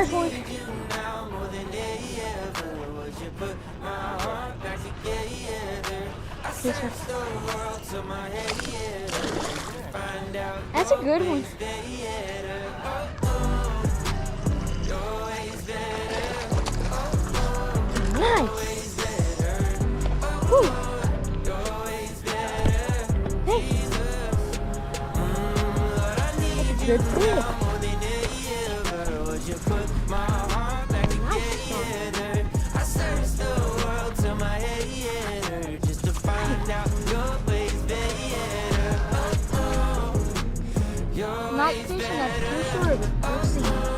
careful. This one. That's a good one. Nice. Whew. Hey. That's a good fish.